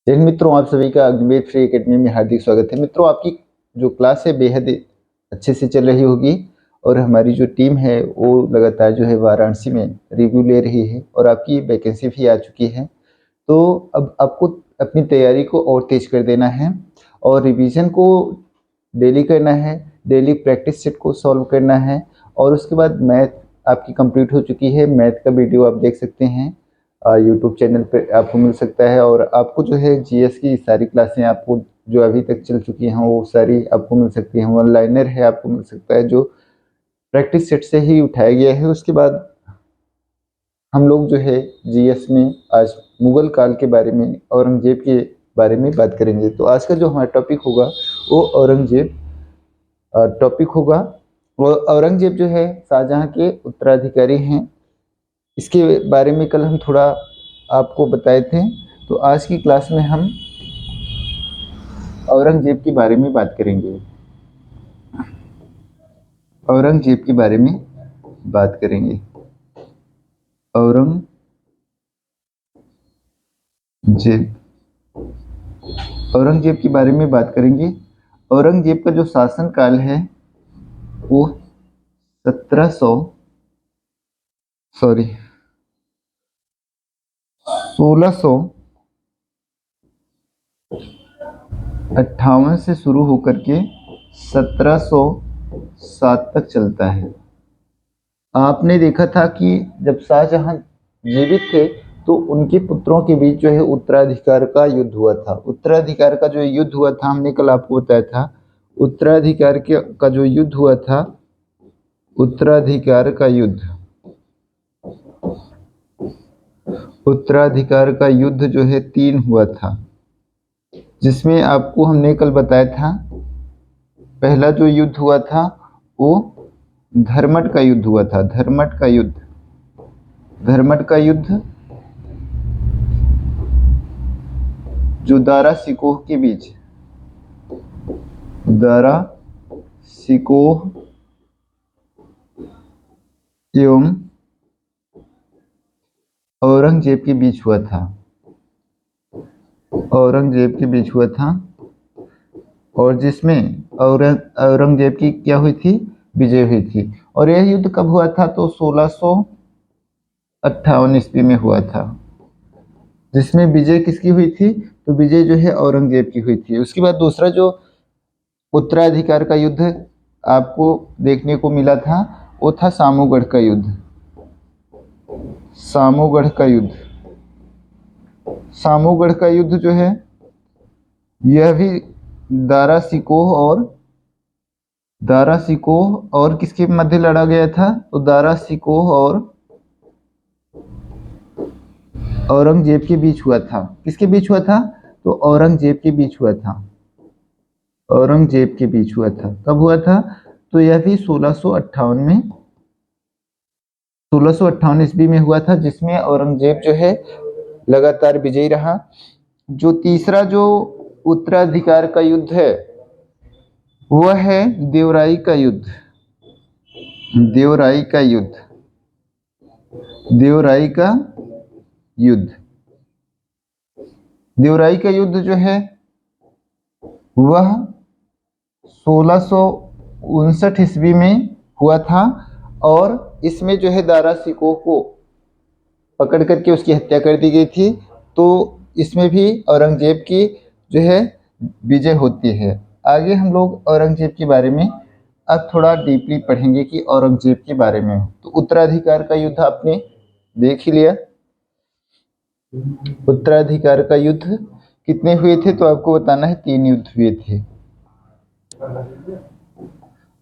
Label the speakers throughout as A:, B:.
A: जय हिंद मित्रों, आप सभी का अग्निवेद फ्री एकेडमी में हार्दिक स्वागत है। मित्रों, आपकी जो क्लास है बेहद अच्छे से चल रही होगी और हमारी जो टीम है वो लगातार जो है वाराणसी में रिव्यू ले रही है और आपकी वैकेंसी भी आ चुकी है। तो अब आपको अपनी तैयारी को और तेज कर देना है और रिवीजन को डेली करना है, डेली प्रैक्टिस सेट को सॉल्व करना है और उसके बाद मैथ आपकी कंप्लीट हो चुकी है। मैथ का वीडियो आप देख सकते हैं, यूट्यूब चैनल पे आपको मिल सकता है और आपको जो है जीएस की सारी क्लासें आपको जो अभी तक चल चुकी हैं वो सारी आपको मिल सकती हैं। वन लाइनर है आपको मिल सकता है जो प्रैक्टिस सेट से ही उठाया गया है। उसके बाद हम लोग जो है जीएस में आज मुगल काल के बारे में, औरंगजेब के बारे में बात करेंगे। तो आज का जो हमारा टॉपिक होगा वो औरंगजेब टॉपिक होगा। और औरंगजेब जो है शाहजहां के उत्तराधिकारी हैं। इसके बारे में कल हम थोड़ा आपको बताए थे। तो आज की क्लास में हम औरंगजेब के बारे में बात करेंगे। औरंगजेब के बारे में बात करेंगे। औरंगजेब औरंगजेब के बारे में बात करेंगे। औरंगजेब का जो शासन काल है वो 1700 सॉरी 1658 से शुरू होकर के 1707 तक चलता है। आपने देखा था कि जब शाहजहां जीवित थे तो उनके पुत्रों के बीच जो है उत्तराधिकार का युद्ध हुआ था। उत्तराधिकार का जो युद्ध हुआ था हमने कल आपको बताया था। उत्तराधिकार का जो युद्ध हुआ था, उत्तराधिकार का युद्ध, उत्तराधिकार का युद्ध जो है 3 हुआ था, जिसमें आपको हमने कल बताया था पहला जो युद्ध हुआ था वो धर्मट का युद्ध हुआ था। धर्मट का युद्ध, धर्मट का युद्ध जो दारा सिकोह के बीच, दारा सिकोह एवं औरंगजेब के बीच हुआ था। औरंगजेब के बीच हुआ था और जिसमें औरंगजेब की क्या हुई थी, विजय हुई थी। और यह युद्ध कब हुआ था तो 1658 ईस्वी में हुआ था, जिसमें विजय किसकी हुई थी तो विजय जो है औरंगजेब की हुई थी। उसके बाद दूसरा जो उत्तराधिकार का युद्ध आपको देखने को मिला था वो था सामूगढ़ का युद्ध। सामूगढ़ का युद्ध, सामूगढ़ का युद्ध जो है यह भी दारा सिकोह और किसके मध्य लड़ा गया था तो दारा सिकोह और औरंगजेब के बीच हुआ था। किसके बीच हुआ था तो औरंगजेब के बीच हुआ था। औरंगजेब के बीच हुआ था। कब हुआ था तो यह भी 1658 में, 1658 ईस्वी में हुआ था, जिसमें औरंगजेब जो है लगातार विजयी रहा। जो तीसरा जो उत्तराधिकार का युद्ध है वह है देवराई का युद्ध। देवराई का युद्ध, देवराई का युद्ध, देवराई का युद्ध जो है वह 1659 ईस्वी में हुआ था और इसमें जो है दारा सिकोह को पकड़ करके उसकी हत्या कर दी गई थी। तो इसमें भी औरंगजेब की जो है विजय होती है। आगे हम लोग औरंगजेब के बारे में अब थोड़ा डीपली पढ़ेंगे कि औरंगजेब के बारे में। तो उत्तराधिकार का युद्ध आपने देख ही लिया। उत्तराधिकार का युद्ध कितने हुए थे तो आपको बताना है 3 युद्ध हुए थे।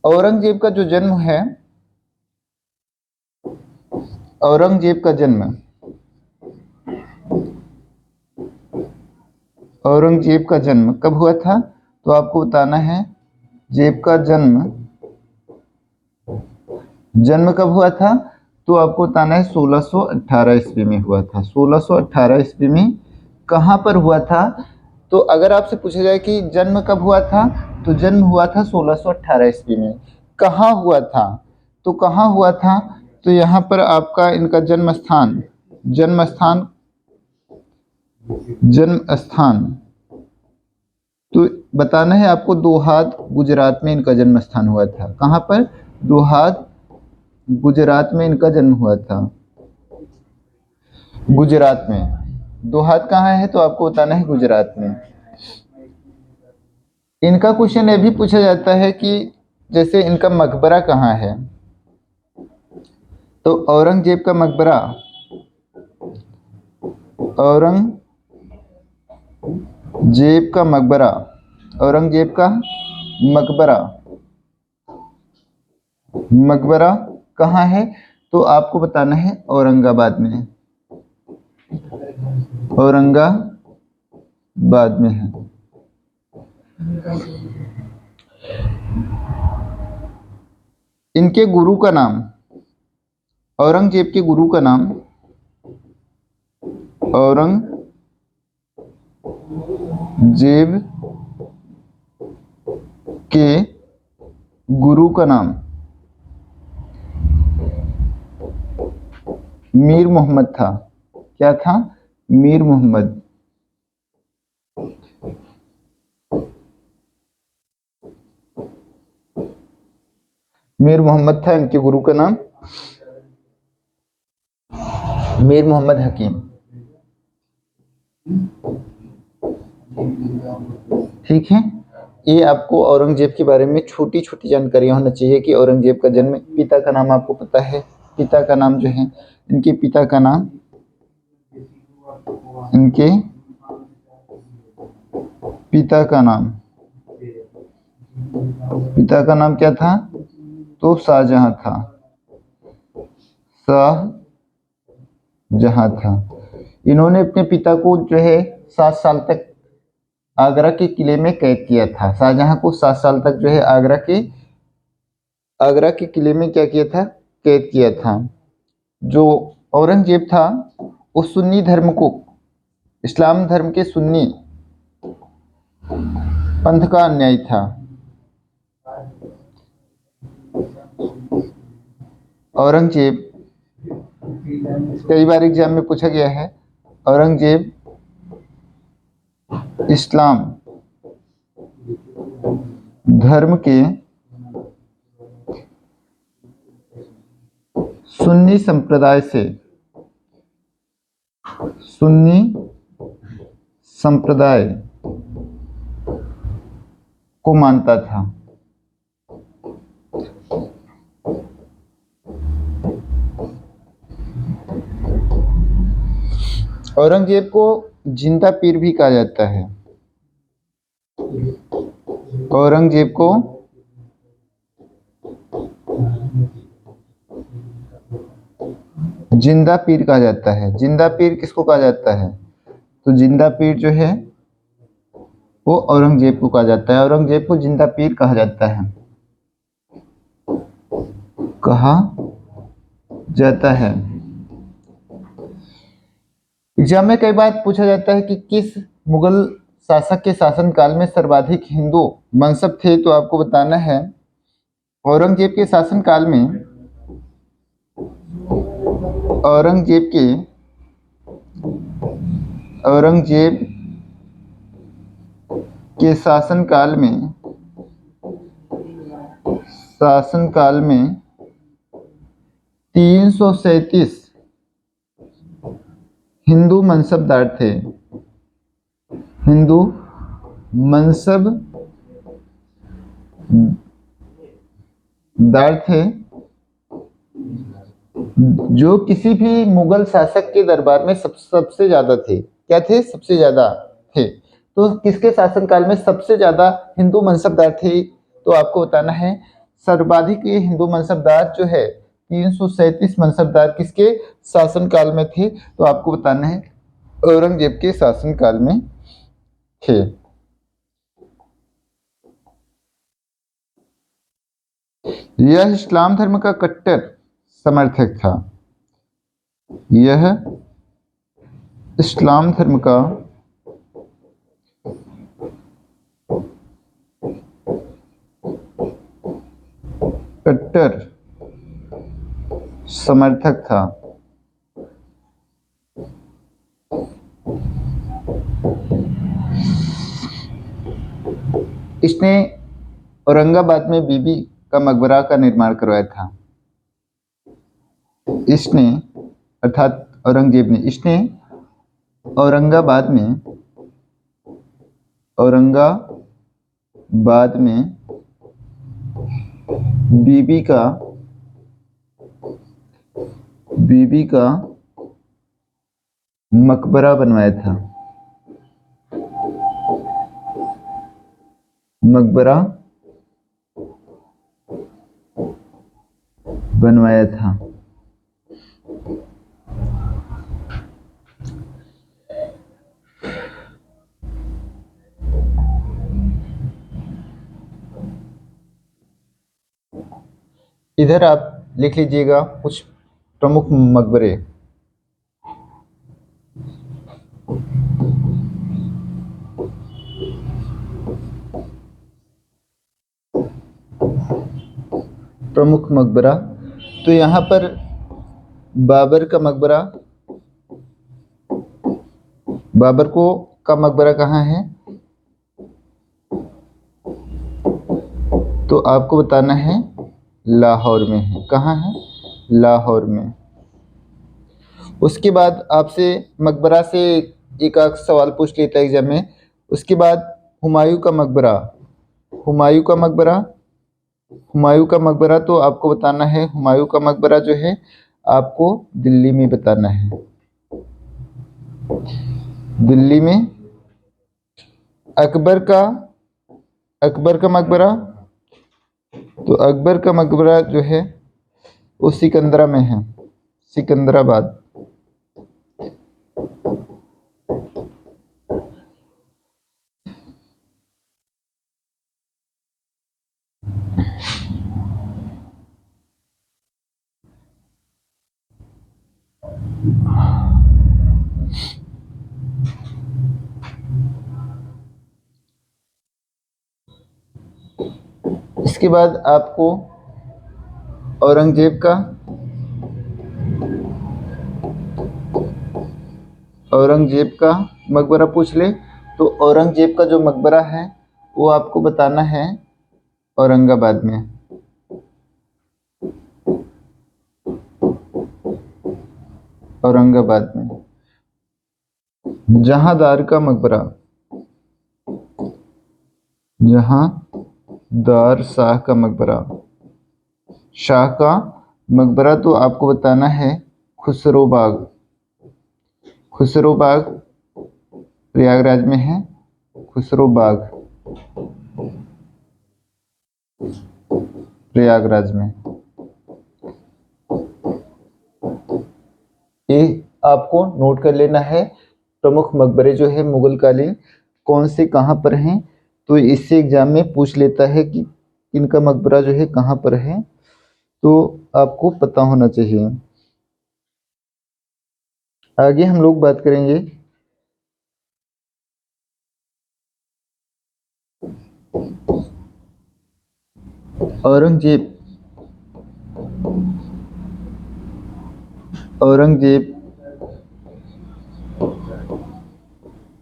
A: औरंगजेब का जो जन्म है, औरंगजेब का जन्म, औरंगजेब का जन्म कब हुआ था तो आपको बताना है जेब का जन्म कब हुआ था तो आपको बताना है 1618 ईस्वी में हुआ था। 1618 ईस्वी में कहाँ पर हुआ था तो अगर आपसे पूछा जाए कि जन्म कब हुआ था तो जन्म हुआ था 1618 ईस्वी में। कहाँ हुआ था तो कहाँ हुआ था तो यहाँ पर आपका इनका जन्म स्थान जन्म स्थान, तो बताना है आपको दोहात गुजरात में इनका जन्म स्थान हुआ था। कहाँ पर? दोहात गुजरात में इनका जन्म हुआ था। गुजरात में। दोहात कहाँ है? तो आपको बताना है गुजरात में। इनका क्वेश्चन ये भी पूछा जाता है कि जैसे इनका मकबरा कहाँ है, तो औरंगजेब का मकबरा, औरंगजेब का मकबरा, औरंगजेब का मकबरा, मकबरा कहाँ है? तो आपको बताना है औरंगाबाद में, औरंगाबाद में है। इनके गुरु का नाम, औरंगजेब के गुरु का नाम, औरंगजेब के गुरु का नाम मीर मोहम्मद था। क्या था? मीर मोहम्मद। मीर मोहम्मद था इनके गुरु का नाम, मीर मोहम्मद हकीम। ठीक है, ये आपको औरंगजेब के बारे में छोटी छोटी जानकारी होना चाहिए कि औरंगजेब का जन्म, पिता का नाम आपको पता है, पिता का नाम जो है, इनके पिता का नाम, इनके पिता का नाम, पिता का नाम क्या था? तो शाहजहां था, शाहजहां था। इन्होंने अपने पिता को जो है 7 साल तक आगरा के किले में कैद किया था। शाहजहां को 7 साल तक जो है आगरा के किले में क्या किया था? कैद किया था। जो औरंगजेब था वो सुन्नी धर्म को, इस्लाम धर्म के सुन्नी पंथ का अनुयायी था। औरंगजेब, कई बार एग्जाम में पूछा गया है, औरंगजेब इस्लाम धर्म के सुन्नी संप्रदाय से, सुन्नी संप्रदाय को मानता था। औरंगजेब को जिंदा पीर भी कहा जाता है। औरंगजेब को जिंदा पीर कहा जाता है। जिंदा पीर किसको कहा जाता है? तो जिंदा पीर जो है वो औरंगजेब को कहा जाता है। औरंगजेब को जिंदा पीर कहा जाता है, कहा जाता है। एग्जाम में कई बार पूछा जाता है कि किस मुगल शासक के शासनकाल में सर्वाधिक हिंदू मंसब थे, तो आपको बताना है औरंगजेब के शासनकाल में, औरंगजेब के शासनकाल में 337 हिंदू मनसबदार थे। हिंदू मनसबदार थे जो किसी भी मुगल शासक के दरबार में सबसे ज्यादा थे। क्या थे? सबसे ज्यादा थे। तो किसके शासनकाल में सबसे ज्यादा हिंदू मनसबदार थे? तो आपको बताना है सर्वाधिक ये हिंदू मनसबदार जो है 337 मनसबदार किसके शासनकाल में थे? तो आपको बताना है औरंगजेब के शासनकाल में थे। यह इस्लाम धर्म का कट्टर समर्थक था। यह इस्लाम धर्म का कट्टर समर्थक था। इसने औरंगाबाद में बीबी का मकबरा का निर्माण करवाया था। इसने अर्थात औरंगजेब ने इसने औरंगाबाद में बीबी का मकबरा बनवाया था। मकबरा बनवाया था। इधर आप लिख लीजिएगा कुछ प्रमुख मकबरे। प्रमुख मकबरा तो यहाँ पर बाबर का मकबरा, बाबर को का मकबरा कहाँ है तो आपको बताना है लाहौर में है। कहाँ है? लाहौर में। उसके बाद आपसे मकबरा से एक आध सवाल पूछ लेता है एग्जाम में। उसके बाद हुमायूं का मकबरा, हुमायूं का मकबरा, हुमायूं का मकबरा तो आपको बताना है। हुमायूं का मकबरा जो है आपको दिल्ली में बताना है। दिल्ली में। अकबर का मकबरा तो अकबर का मकबरा जो है वो सिकंदरा में है, सिकंदराबाद। इसके बाद आपको औरंगजेब का मकबरा पूछ ले तो औरंगजेब का जो मकबरा है वो आपको बताना है औरंगाबाद में। औरंगाबाद में। जहांदार का मकबरा, जहांदार शाह का मकबरा, शाह का मकबरा तो आपको बताना है खुसरोबाग। खुसरोबाग प्रयागराज में है। खुसरोबाग प्रयागराज में। ये आपको नोट कर लेना है। प्रमुख मकबरे जो है मुगल कालीन कौन से कहाँ पर हैं तो इससे एग्जाम में पूछ लेता है कि इनका मकबरा जो है कहाँ पर है, तो आपको पता होना चाहिए। आगे हम लोग बात करेंगे औरंगजेब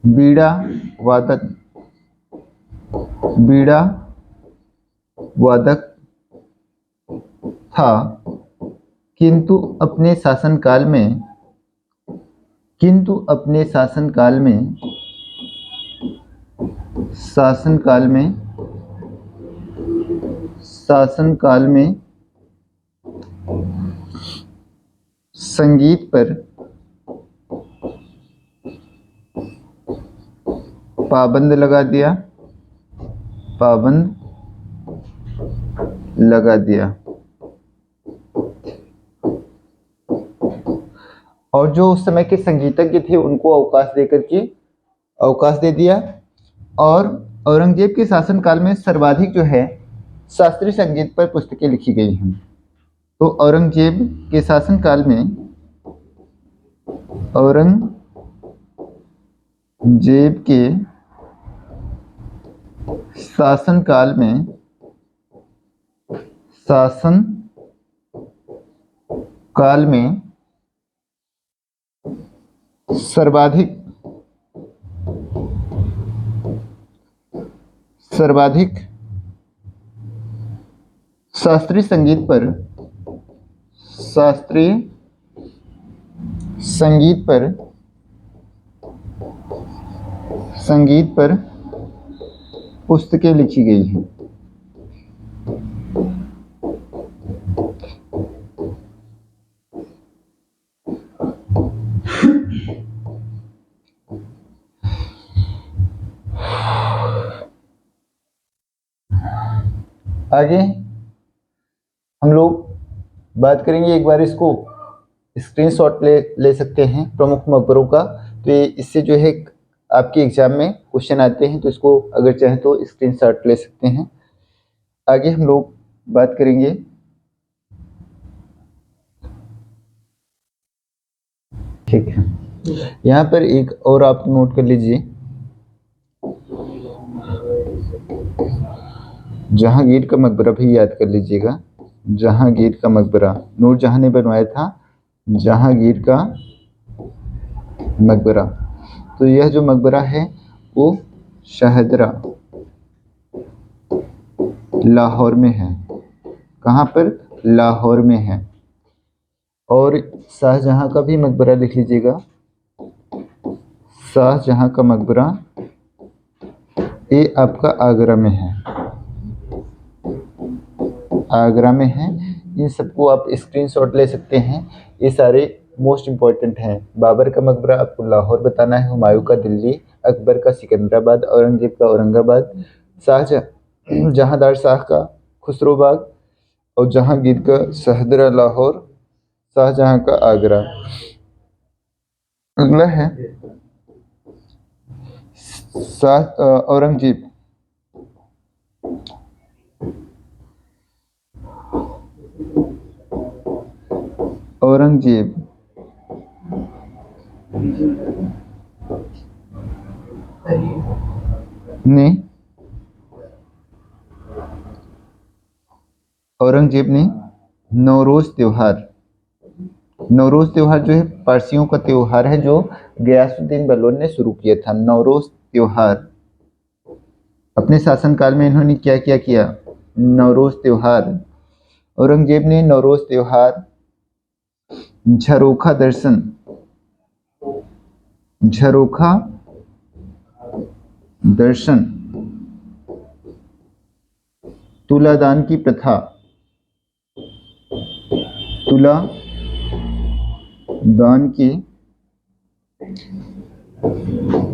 A: बीड़ा वादक था, किंतु अपने शासनकाल में संगीत पर पाबंद लगा दिया। और जो उस समय के संगीतज्ञ थे उनको अवकाश दे दिया। और औरंगजेब के शासनकाल में सर्वाधिक जो है शास्त्रीय संगीत पर पुस्तकें लिखी गई हैं। तो औरंगजेब के शासनकाल में सर्वाधिक सर्वाधिक शास्त्रीय संगीत पर पुस्तकें लिखी गई हैं। आगे हम लोग बात करेंगे, एक बार इसको स्क्रीनशॉट ले सकते हैं प्रमुख मकबरों का। तो ये इससे जो है आपके एग्जाम में क्वेश्चन आते हैं, तो इसको अगर चाहें तो स्क्रीनशॉट ले सकते हैं। आगे हम लोग बात करेंगे, ठीक है, यहाँ पर एक और आप नोट कर लीजिए, जहांगीर का मकबरा भी याद कर लीजिएगा। जहांगीर का मकबरा नूरजहां ने बनवाया था, जहांगीर का मकबरा। तो यह जो मकबरा है वो शाहदरा लाहौर में है। कहाँ पर? लाहौर में है। और शाहजहां का भी मकबरा लिख लीजिएगा, शाहजहां का मकबरा ये आपका आगरा में है, आगरा में है। इन सबको आप स्क्रीनशॉट ले सकते हैं, ये सारे मोस्ट इम्पॉर्टेंट हैं। बाबर का मकबरा आपको लाहौर बताना है, हुमायूं का दिल्ली, अकबर का सिकंदराबाद, औरंगजेब का औरंगाबाद, जहांदार शाह का खुसरोबाग, और जहांगीर का शाहदरा लाहौर, शाहजहां का आगरा। अगला है औरंगजेब। औरंगजेब ने नौरोज त्योहार, नौरोज त्योहार जो है पारसियों का त्योहार है, जो गयासुद्दीन बलबन ने शुरू किया था। नौरोज त्योहार अपने शासनकाल में इन्होंने क्या क्या किया? नौरोज त्योहार। औरंगजेब ने नौरोज त्योहार, झरोखा दर्शन, झरोखा दर्शन, तुलादान की प्रथा, तुला दान की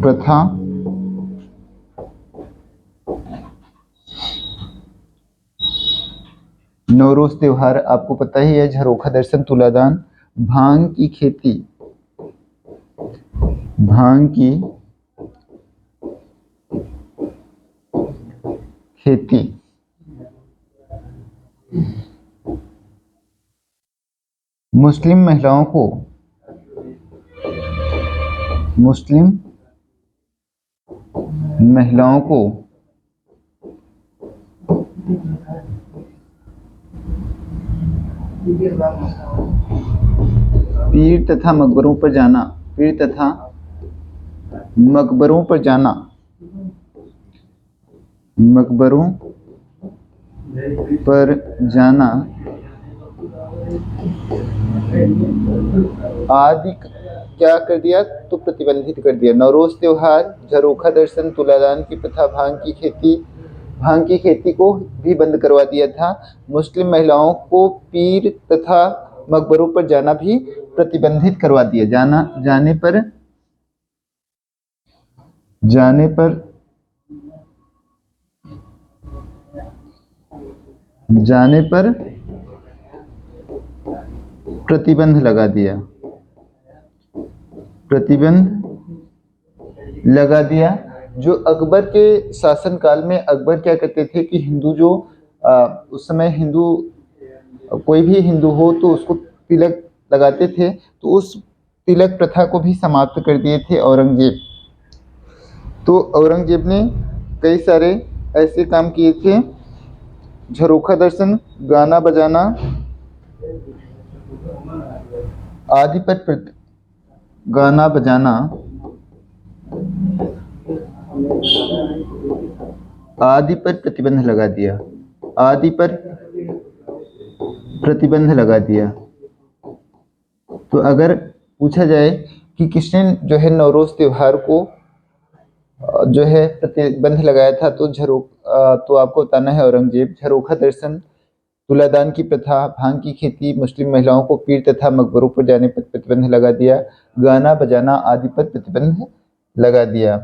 A: प्रथा, नौरोज त्योहार आपको पता ही है, झरोखा दर्शन, तुलादान, भांग की खेती, भांग की खेती, मुस्लिम महिलाओं को, मुस्लिम महिलाओं को पीर तथा मकबरों पर जाना, पीर तथा मकबरों पर जाना, मकबरों पर जाना आदि क्या कर दिया? तो प्रतिबंधित कर दिया। नौरोज त्योहार, झरोखा दर्शन, तुलादान की प्रथा, भांग की खेती, भांग की खेती को भी बंद करवा दिया था। मुस्लिम महिलाओं को पीर तथा मकबरों पर जाना भी प्रतिबंधित करवा दिया। जाने पर प्रतिबंध लगा दिया, प्रतिबंध लगा दिया। जो अकबर के शासनकाल में अकबर क्या करते थे कि हिंदू जो उस समय हिंदू, कोई भी हिंदू हो तो उसको तिलक लगाते थे, तो उस तिलक प्रथा को भी समाप्त कर दिए थे औरंगजेब। तो औरंगजेब ने कई सारे ऐसे काम किए थे, झरोखा दर्शन, गाना बजाना आदि पर गाना बजाना आदि पर प्रतिबंध लगा दिया, आदि पर प्रतिबंध लगा दिया। तो अगर पूछा जाए कि किसने जो है नवरोज त्योहार को जो है प्रतिबंध लगाया था, तो तो आपको बताना है औरंगजेब। झरोखा दर्शन, तुलादान की प्रथा, भांग की खेती, मुस्लिम महिलाओं को पीर तथा मकबरों पर जाने पर प्रतिबंध लगा दिया, गाना बजाना आदि पर प्रतिबंध लगा दिया।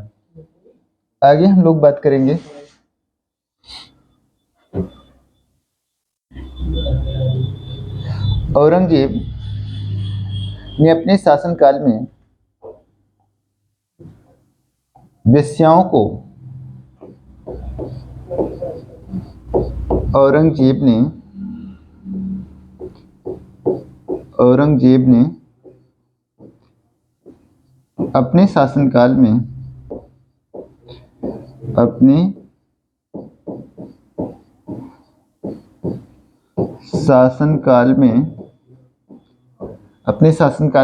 A: आगे हम लोग बात करेंगे औरंगजेब ने अपने शासनकाल में वेश्याओं को औरंगजेब ने अपने शासनकाल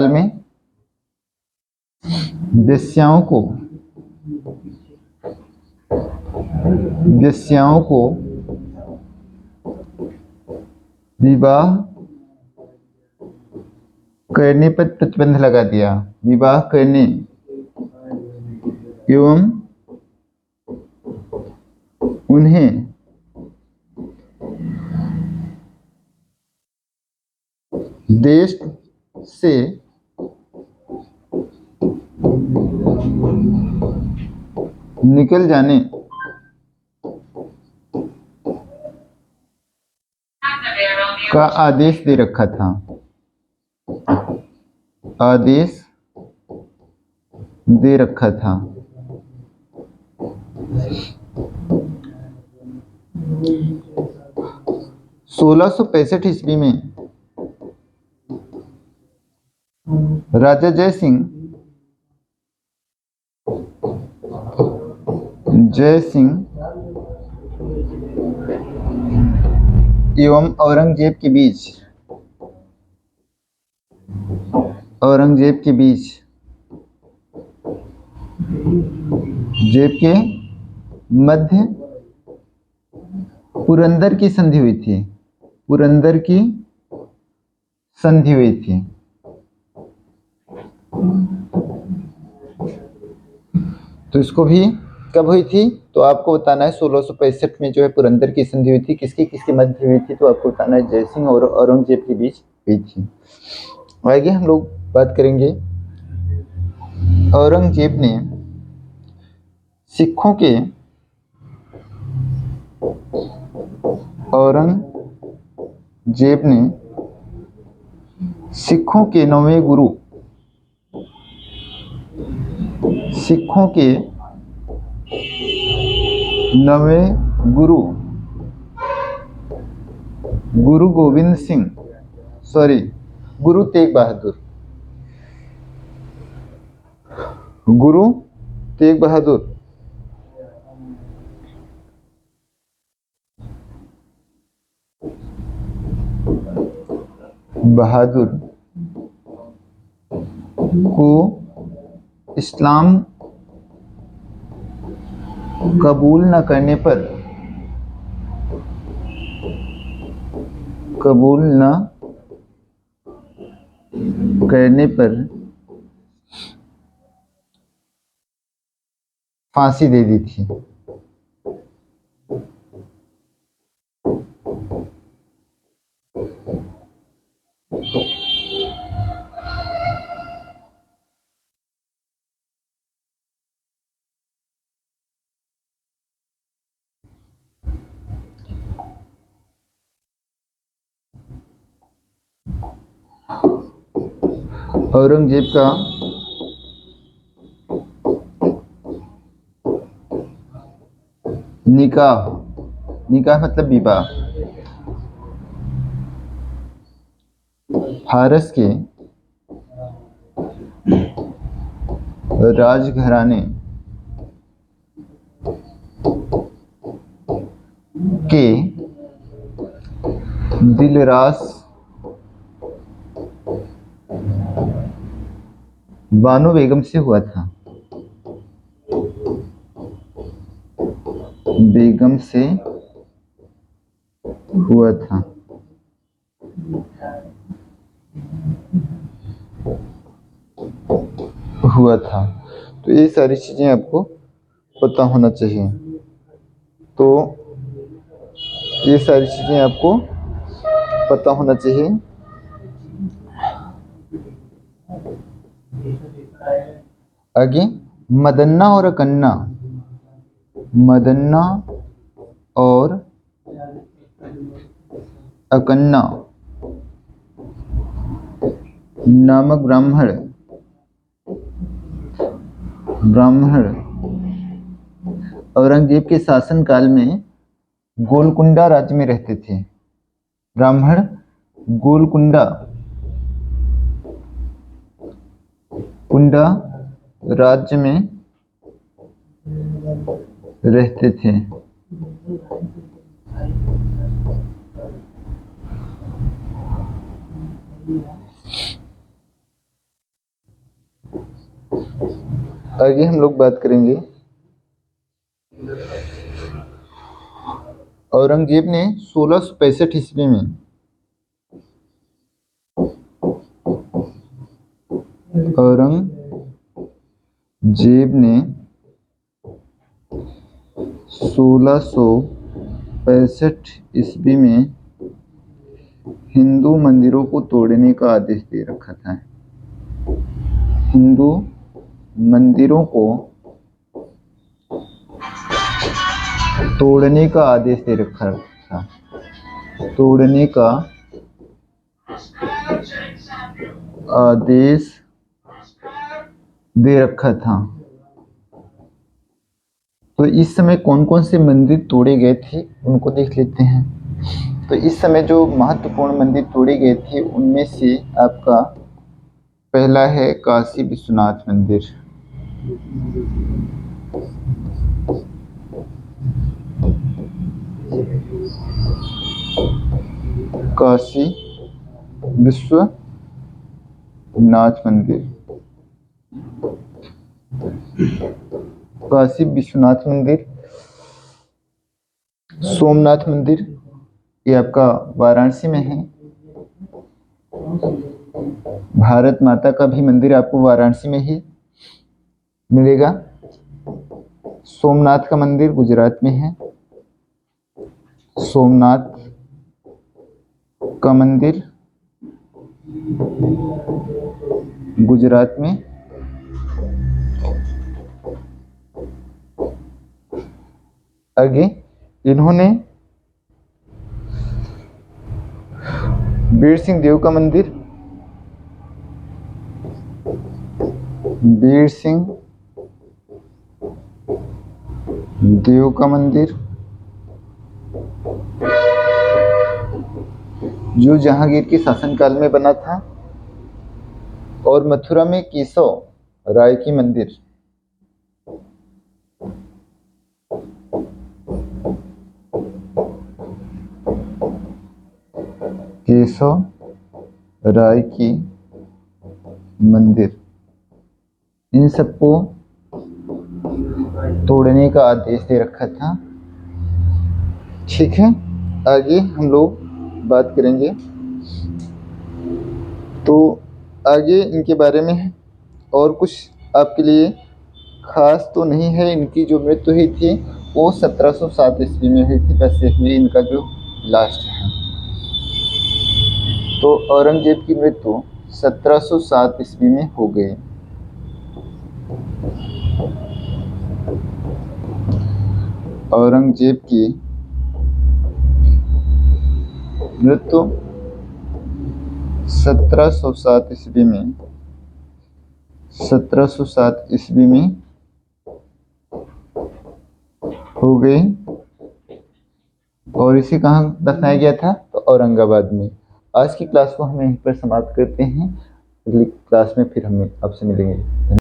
A: में वेश्याओं को विवाह करने पर प्रतिबंध लगा दिया, विवाह करने एवं उन्हें देश से निकल जाने का आदेश दे रखा था, आदेश दे रखा था। 1665 ईस्वी में राजा जय सिंह एवं औरंगजेब के बीच मध्य पुरंदर की संधि हुई थी, पुरंदर की संधि हुई थी। तो इसको भी कब हुई थी, तो आपको बताना है 1665 में जो है पुरंदर की संधि हुई थी। किसकी किसके मध्य हुई थी, तो आपको बताना है जय सिंह और औरंगजेब के बीच हुई थी। आगे हम लोग बात करेंगे औरंगजेब ने सिखों के नौवें गुरु गुरु तेग बहादुर को इस्लाम कबूल न करने पर फांसी दे दी थी। औरंगजेब का निकाह मतलब विवाह फारस के राजघराने के दिलरास बानो बेगम से हुआ था। बेगम से हुआ था। तो ये सारी चीजें आपको पता होना चाहिए। तो ये सारी चीजें आपको पता होना चाहिए। आगे मदन्ना और अकन्ना, मदन्ना और अकन्ना नामक ब्राह्मण औरंगजेब के शासनकाल में गोलकुंडा राज्य में रहते थे। ब्राह्मण गोलकुंडा राज्य में रहते थे। आगे हम लोग बात करेंगे औरंगजेब ने 1665 ईस्वी में औरंगजेब ने 1665 ईस्वी में हिंदू मंदिरों को तोड़ने का आदेश दे रखा था। हिंदू मंदिरों को तोड़ने का आदेश दे रखा था। तोड़ने का आदेश दे रखा था। तो इस समय कौन कौन से मंदिर तोड़े गए थे उनको देख लेते हैं। तो इस समय जो महत्वपूर्ण मंदिर तोड़े गए थे उनमें से आपका पहला है काशी विश्वनाथ मंदिर। काशी विश्वनाथ मंदिर, काशी विश्वनाथ मंदिर। सोमनाथ मंदिर ये आपका वाराणसी में है। भारत माता का भी मंदिर आपको वाराणसी में ही मिलेगा। सोमनाथ का मंदिर गुजरात में है। सोमनाथ का मंदिर गुजरात में। आगे इन्होंने वीर सिंह देव का मंदिर, वीर सिंह देव का मंदिर जो जहांगीर के शासनकाल में बना था। और मथुरा में केशव राय की मंदिर, केशव राय की मंदिर, इन सबको तोड़ने का आदेश दे रखा था। ठीक है, आगे हम लोग बात करेंगे। तो आगे इनके बारे में और कुछ आपके लिए खास तो नहीं है। इनकी जो मृत्यु हुई थी वो 1707 ईस्वी में हुई थी। बस यही इनका जो लास्ट है। तो औरंगजेब की मृत्यु 1707 ईस्वी में हो गई। औरंगजेब की मृत्यु 1707 ईस्वी में 1707 ईस्वी में हो गई। और इसे कहाँ दफनाया गया था? तो औरंगाबाद में। आज की क्लास को हम यहीं पर समाप्त करते हैं। अगली क्लास में फिर हम आपसे मिलेंगे।